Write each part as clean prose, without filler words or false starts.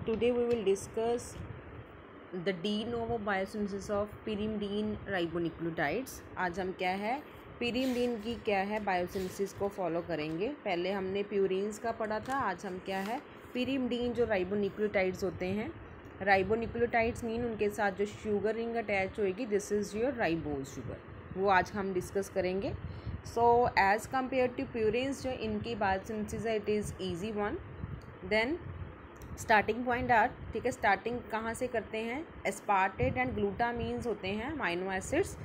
Today we will discuss the de novo biosynthesis of pyrimidine ribonucleotides. आज हम क्या है pyrimidine की क्या है बायोसिंथेसिस को फॉलो करेंगे. पहले हमने प्यूरिन्स का पढ़ा था. आज हम क्या है pyrimidine जो राइबोन्यूक्लियोटाइड्स होते हैं. राइबोन्यूक्लियोटाइड्स मीन उनके साथ जो शुगर रिंग अटैच होएगी, this is your ribose sugar. वो आज हम डिस्कस करेंगे. So as compare to purines जो इनकी बायोसिंथेसिस है, it is easy one. Then starting point are, ठीक है, स्टार्टिंग कहाँ से करते हैं. एस्पार्टेट एंड ग्लूटामीन्स होते हैं amino acids.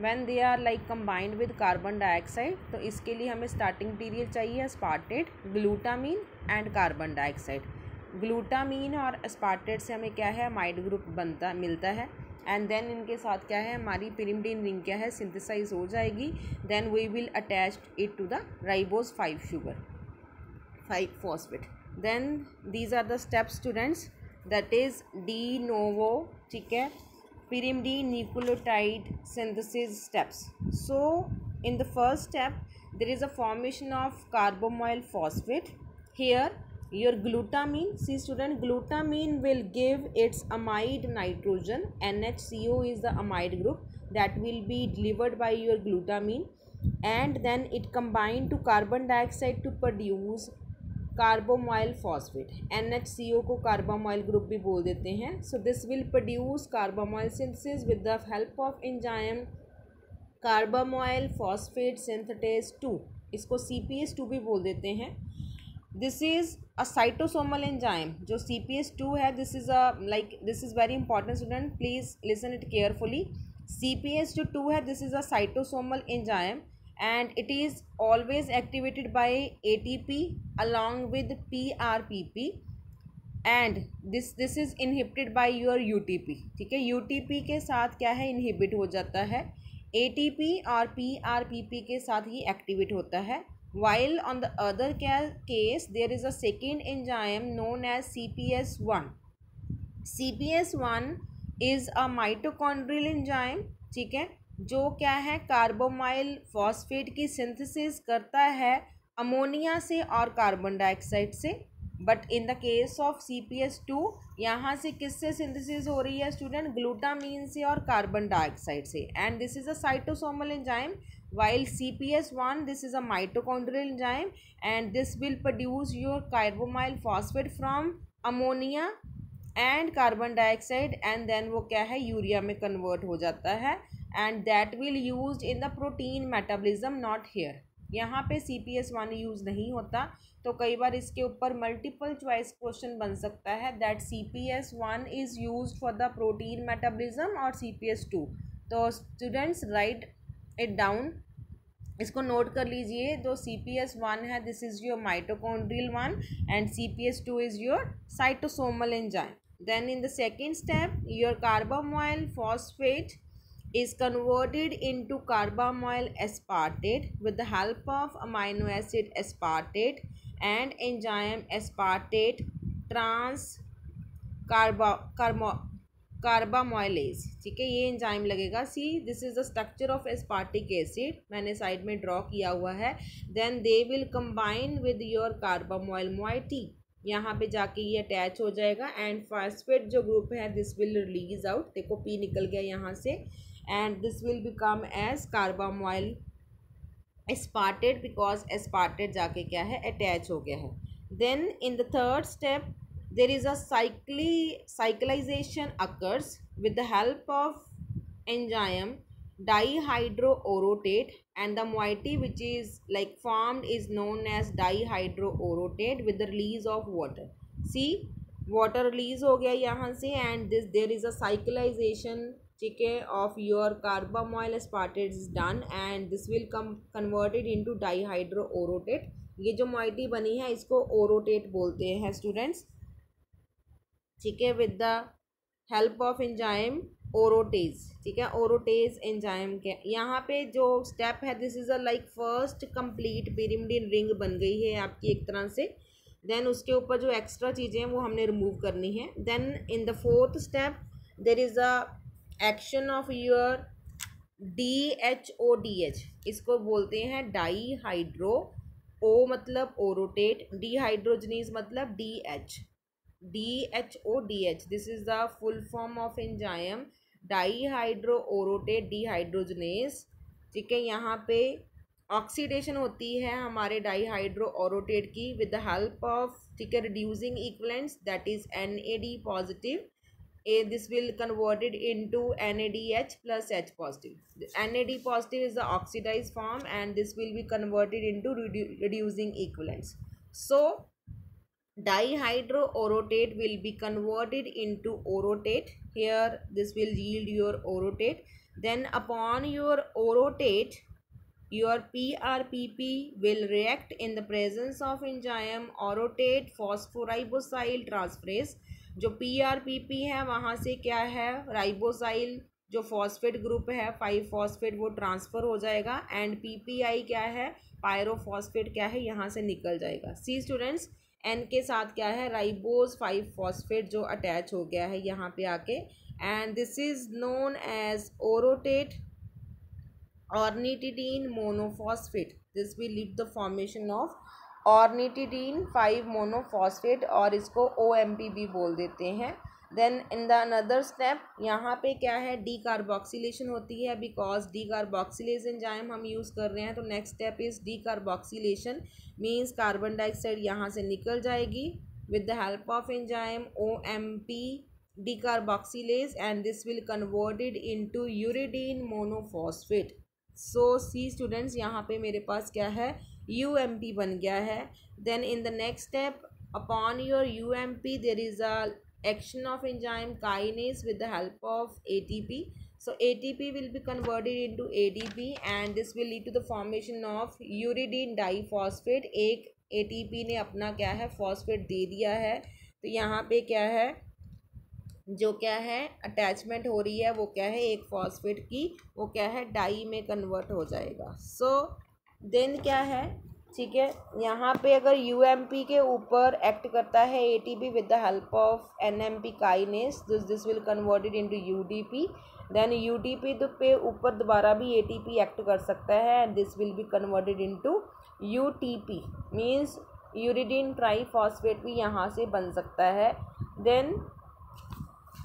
When they are like combined with carbon dioxide, तो इसके लिए हमें स्टार्टिंग मटीरियल चाहिए aspartate, glutamine and carbon dioxide. Glutamine और एस्पार्टेट से हमें क्या है अमाइड ग्रुप मिलता है. एंड देन इनके साथ क्या है हमारी pyrimidine रिंग क्या है सिंथेसाइज हो जाएगी. Then we will attach it to the ribose 5 sugar 5 phosphate. Then these are the steps students, that is de novo, ठीक है, pyrimidine nucleotide synthesis steps. So in the first step there is a formation of carbamoyl phosphate. Here your glutamine, see student, glutamine will give its amide nitrogen. NHCO is the amide group that will be delivered by your glutamine, and then it combine to carbon dioxide to produce carbamoyl phosphate. NHCO को carbamoyl group भी बोल देते हैं. So this will produce carbamoyl synthesis with the help of enzyme carbamoyl phosphate synthetase 2. इसको CPS2 भी बोल देते हैं. This is a cytosomal enzyme. जो CPS2 है, this is very important student, please listen it carefully. CPS जो 2 है, this is a cytosomal enzyme and it is always activated by ATP along with PRPP, and this is inhibited by your UTP. ठीक है, UTP के साथ क्या है inhibit हो जाता है, ATP और PRPP के साथ ही activate होता है. While on the other case there is a second enzyme known as CPS1. CPS1 is a mitochondrial enzyme, ठीक है, जो क्या है कार्बोमाइल फॉस्फेट की सिंथेसिस करता है अमोनिया से और कार्बन डाइऑक्साइड से. But in the case of CPS2 यहाँ से किससे सिंथेसिस हो रही है स्टूडेंट, ग्लूटामीन से और कार्बन डाइऑक्साइड से. And this is a cytosomal enzyme, while CPS1 this is a mitochondrial enzyme and this will produce your carbamyl phosphate from ammonia and carbon dioxide, and then वो क्या है urea में convert हो जाता है, and that will used in the protein metabolism, not here. यहाँ पे CPS1 use नहीं होता. तो कई बार इसके ऊपर मल्टीपल चॉइस क्वेश्चन बन सकता है that CPS1 is used for the protein metabolism और CPS2. तो स्टूडेंट्स राइट इट डाउन, इसको नोट कर लीजिए. जो CPS1 है, this is your mitochondrial one, and CPS2 is your cytosomal enzyme. Then in the second step your carbamoyl phosphate is converted into carbamoyl aspartate with the help of amino acid aspartate and enzyme aspartate carbamoylase. ठीक है, ये enzyme लगेगा. See this is the structure of aspartic acid, मैंने side में draw किया हुआ है. Then they will combine with your carbamoyl moiety, यहाँ पे जाके ये अटैच हो जाएगा. एंड फॉस्फेट जो ग्रुप है दिस विल रिलीज आउट, देखो P निकल गया यहाँ से, and this will become as carbamoyl aspartate because aspartate जाके क्या है अटैच हो गया है. then in the third step there is a cyclization occurs with the help of enzyme dihydroorotate, and the moiety which is like formed is known as dihydroorotate with the release of water. see water release हो गया यहाँ से, and this there is a cyclization, ठीक है, of your carbamoyl aspartate is done, and this will converted into dihydroorotate. ये जो moiety बनी है इसको ओरोटेट बोलते हैं स्टूडेंट्स, ठीक है, with the help of enzyme orotase. ठीक है, ओरोटेज एंजाइम के यहाँ पे जो स्टेप है, this is a like first complete pyrimidine ring बन गई है आपकी एक तरह से. देन उसके ऊपर जो एक्स्ट्रा चीज़ें हैं वो हमने रिमूव करनी है. Then in the fourth step there is a action of your DHODH, इसको बोलते हैं डाईहाइड्रो. O मतलब ओरोटेट, डिहाइड्रोजनीज मतलब DH. DHODH, this is the full form of enzyme dihydroorotate dehydrogenase. ठीक है, यहाँ पे ऑक्सीडेशन होती है हमारे डाईहाइड्रोओरोटेट की विद द हेल्प ऑफ, ठीक है, reducing equivalents that is NAD positive. This will converted into NADH plus H positive. The NAD positive is the oxidized form and this will be converted into reducing equivalents. So dihydroorotate will be converted into orotate. Here this will yield your orotate. Then upon your orotate, your PRPP will react in the presence of enzyme orotate phosphoribosyl transferase। जो PRPP है वहाँ से क्या है, राइबोसाइल जो phosphate group है 5 phosphate वो transfer हो जाएगा एंड PPI क्या है, पायरोफॉस्फेट क्या है, यहाँ से निकल जाएगा। सी स्टूडेंट्स, N के साथ क्या है, राइबोज 5 फॉस्फेट जो अटैच हो गया है यहाँ पे आके, and this is known as orotate ornithidine monophosphate. This will lead the formation of ornithidine 5 monophosphate और इसको OMP भी बोल देते हैं। Then in the another step यहाँ पे क्या है, डीकार्बोक्सिलेशन होती है बिकॉज डीकार्बोक्सिलेज एंजाइम हम यूज़ कर रहे हैं। तो next step is decarboxylation, means carbon dioxide यहाँ से निकल जाएगी with the help of enzyme OMP decarboxylase and this will converted into uridine monophosphate। So see students, यहाँ पे मेरे पास क्या है, UMP बन गया है। Then in the next step upon your UMP there is a action of enzyme kinase with the help of ATP। So ATP will be converted into ADP and this will lead to the formation of uridine diphosphate. एक ATP ने अपना क्या है, phosphate दे दिया है, तो यहाँ पे क्या है, जो क्या है अटैचमेंट हो रही है वो क्या है, एक फॉस्फेट की, वो क्या है डाई में कन्वर्ट हो जाएगा। सो देन क्या है, ठीक है, यहाँ पे अगर UMP के ऊपर एक्ट करता है ATP with the help of NMP kinase, this will converted into UDP। Then UDP पे ऊपर दोबारा भी ATP एक्ट कर सकता है and this will be converted into UTP, means uridine triphosphate भी यहाँ से बन सकता है। Then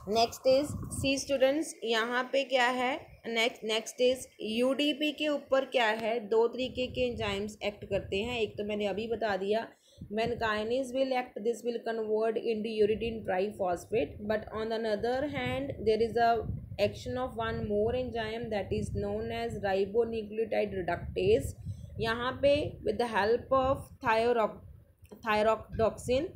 next is see students, यहाँ पे क्या है, नेक्स्ट इज UDP के ऊपर क्या है, दो तरीके के एंजाइम्स एक्ट करते हैं। एक तो मैंने अभी बता दिया, when kinase will act this will convert into uridine triphosphate, but on the other hand there is a action of one more enzyme that is known as ribonucleotide reductase. यहाँ पे with the help of thyroxine,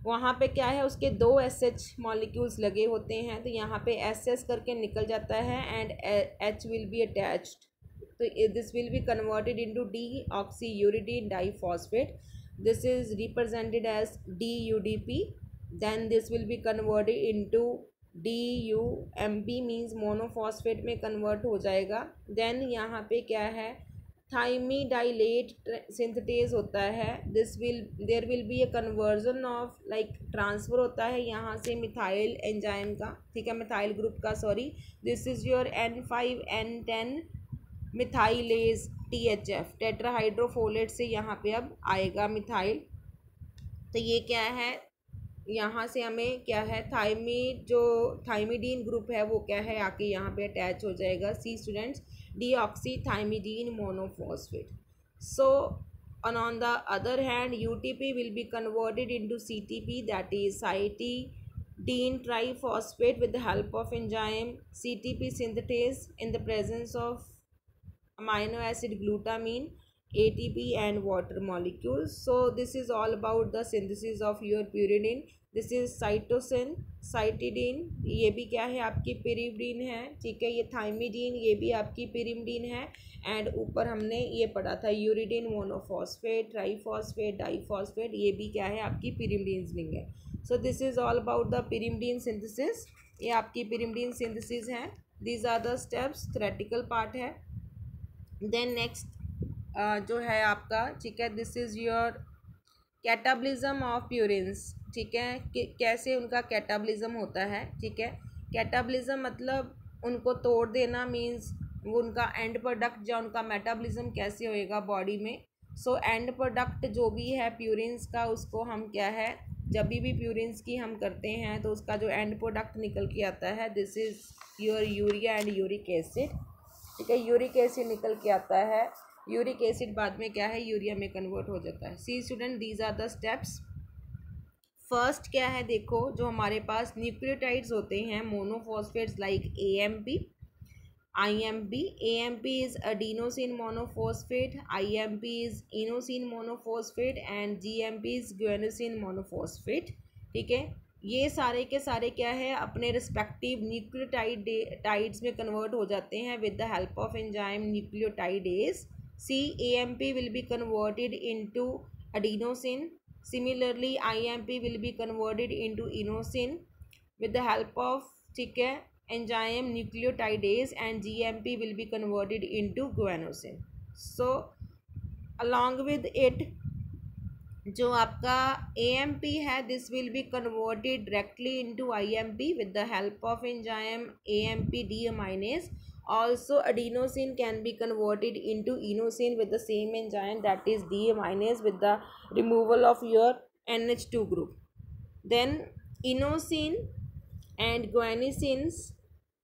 वहाँ पे क्या है, उसके 2 SH molecules लगे होते हैं, तो यहाँ पे SS करके निकल जाता है and H will be attached, तो this will be converted into deoxyuridine diphosphate. This is represented as DUDP। Then this will be converted into DUMP, means monophosphate में कन्वर्ट हो जाएगा। देन यहाँ पे क्या है, थाइमिडाइलेट सिंथेटेज होता है, there will be a conversion of like transfer होता है यहाँ से मिथाइल एंजाइम का, ठीक है, मिथाइल ग्रुप का, sorry, this is your N5N10 methylase THF, tetrahydrofolate से यहाँ पे अब आएगा मिथाइल। तो ये क्या है, यहाँ से हमें क्या है, थाइमिडीन ग्रुप है वो क्या है आके यहाँ पे अटैच हो जाएगा। सी students, deoxythymidine monophosphate. So on the other hand UTP will be converted into CTP, that is cytidine triphosphate with the help of enzyme CTP synthetase in the presence of amino acid glutamine, ATP and water molecules. So this is all about the synthesis of your pyridine. This is cytosine, cytidine, ये भी क्या है आपकी pyrimidine है, ठीक है, ये thymidine, ये भी आपकी पिरिमिडीन है, एंड ऊपर हमने ये पढ़ा था यूरिडीन मोनोफॉस्फेट, ट्राईफॉस्फेट, डाईफॉस्फेट, ये भी क्या है आपकी पिरिमिडीन्स रिंग है। So this is all about the pyrimidine synthesis, ये आपकी पिरिमिडीन सिंथेसिस है। These are the steps, theoretical part है। देन नेक्स्ट जो है आपका, ठीक है, this is your catabolism of purines, ठीक है, कि कैसे उनका कैटाबलिज्म होता है, ठीक है। कैटाबलिज्म मतलब उनको तोड़ देना, मीन्स वो उनका एंड प्रोडक्ट या उनका मेटाबलिज्म कैसे होएगा बॉडी में। सो एंड प्रोडक्ट जो भी है प्यूरिन्स का, उसको हम क्या है जब भी प्यूरिन्स की हम करते हैं तो उसका जो एंड प्रोडक्ट निकल के आता है, this is your urea and uric acid, ठीक है। यूरिक एसिड निकल के आता है, यूरिक एसिड बाद में क्या है, यूरिया में कन्वर्ट हो जाता है। See student, these are the steps. First क्या है, देखो जो हमारे पास न्यूक्लियोटाइड्स होते हैं monophosphates like AMP, IMP. AMP is adenosine monophosphate, IMP is inosine monophosphate and GMP is guanosine monophosphate, ठीक है। ये सारे के सारे क्या है, अपने रिस्पेक्टिव न्यूक्लियोटाइड्स में कन्वर्ट हो जाते हैं with the help of enzyme nucleotidase. See AMP will be converted into adenosine. Similarly IMP will be converted into inosine with the help of, ठीक है, enzyme nucleotidase, and GMP will be converted into guanosine. So along with it जो आपका AMP है, this will be converted directly into IMP with the help of enzyme AMP deaminase. Also adenosine can be converted into inosine with the same enzyme, that is deaminase, with the removal of your NH2 group. Then inosine and guanosines,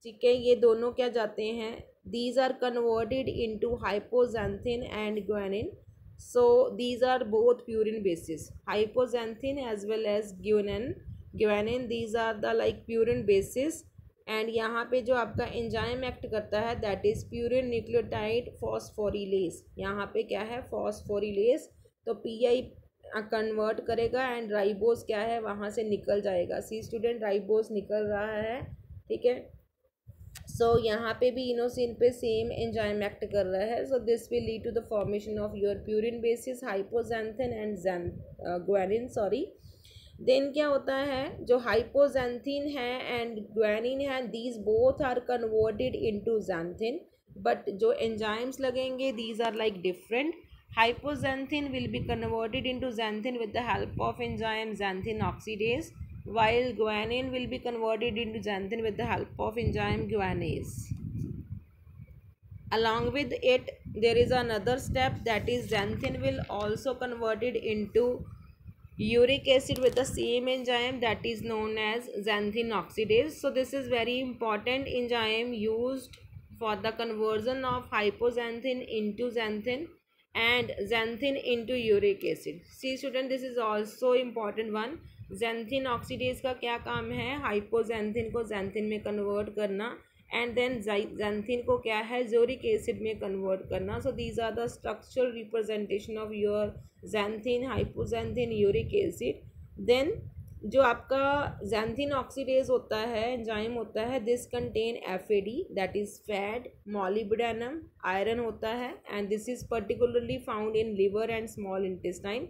ठीक है, ये दोनों क्या जाते हैं, these are converted into hypoxanthine and guanine. So these are both purine bases, hypoxanthine as well as guanine, these are the like purine bases. And यहाँ पे जो आपका एंजाइम एक्ट करता है that is purine nucleotide phosphorylase. यहाँ पे क्या है, फॉस्फोरिलेज. तो PI कन्वर्ट करेगा एंड राइबोस क्या है, वहाँ से निकल जाएगा. सी स्टूडेंट, राइबोस निकल रहा है, ठीक है. सो यहाँ पे भी इनोसिन पे सेम एंजाइम एक्ट कर रहा है. So this will lead to the formation of your purine bases hypoxanthine and guanine, sorry. Then क्या होता है, जो हाइपोजेंथिन है एंड ग्वानिन है, these both are converted into xanthine, but जो एंजाइम्स लगेंगे these are like different. Hypoxanthine will be converted into xanthin with the help of enzyme xanthin oxidase, while guanine will be converted into xanthin with the help of enzyme guanase. Along with it, there is another step, that is xanthin will also converted into uric acid with the same enzyme, that is known as xanthin oxidase. So this is very important enzyme used for the conversion of hypoxanthine into xanthin and xanthin into uric acid. See student, this is also important one. xanthin oxidase का क्या काम है, hypoxanthine को xanthin में convert करना, and then xanthin को क्या है, यूरिक एसिड में कन्वर्ट करना. So these are the structural representation of your xanthin, hypoxanthine, uric acid. Then जो आपका xanthin ऑक्सीडेज होता है, एंजाइम होता है, this contain FAD, that is fat, molybdenum, iron होता है, and this is particularly found in liver and small intestine.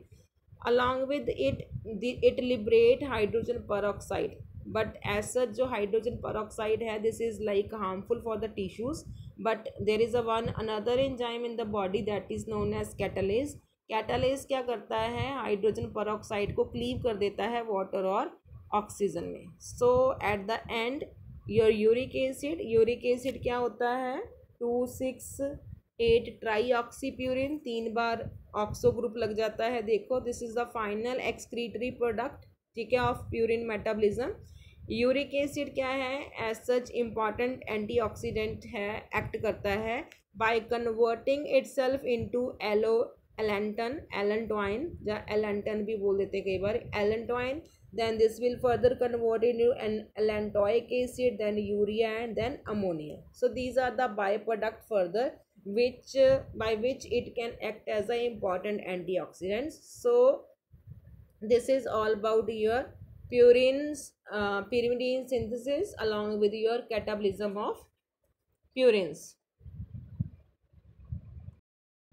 Along with it liberate hydrogen peroxide, but as such जो hydrogen peroxide है, this is like harmful for the tissues. But there is another enzyme in the body that is known as catalase. Catalase क्या करता है, hydrogen peroxide को cleave कर देता है water और ऑक्सीजन में. So at the end your uric acid क्या होता है, 2,6,8 ट्राई ऑक्सीप्यूरिन, 3 बार ऑक्सो ग्रुप लग जाता है. देखो, this is the final excretory product, ठीक है, of purine metabolism. Uric acid क्या है, एज सच इम्पॉर्टेंट एंटीऑक्सीडेंट है, एक्ट करता है by converting itself into allantoin, या एलेंटन भी बोल देते कई बार, allantoin. then this will further convert into an allantoic acid, then urea, and then ammonia. So these are the byproduct further which by which it can act as an important antioxidants. So this is all about your pyrimidine synthesis along with your catabolism of purines.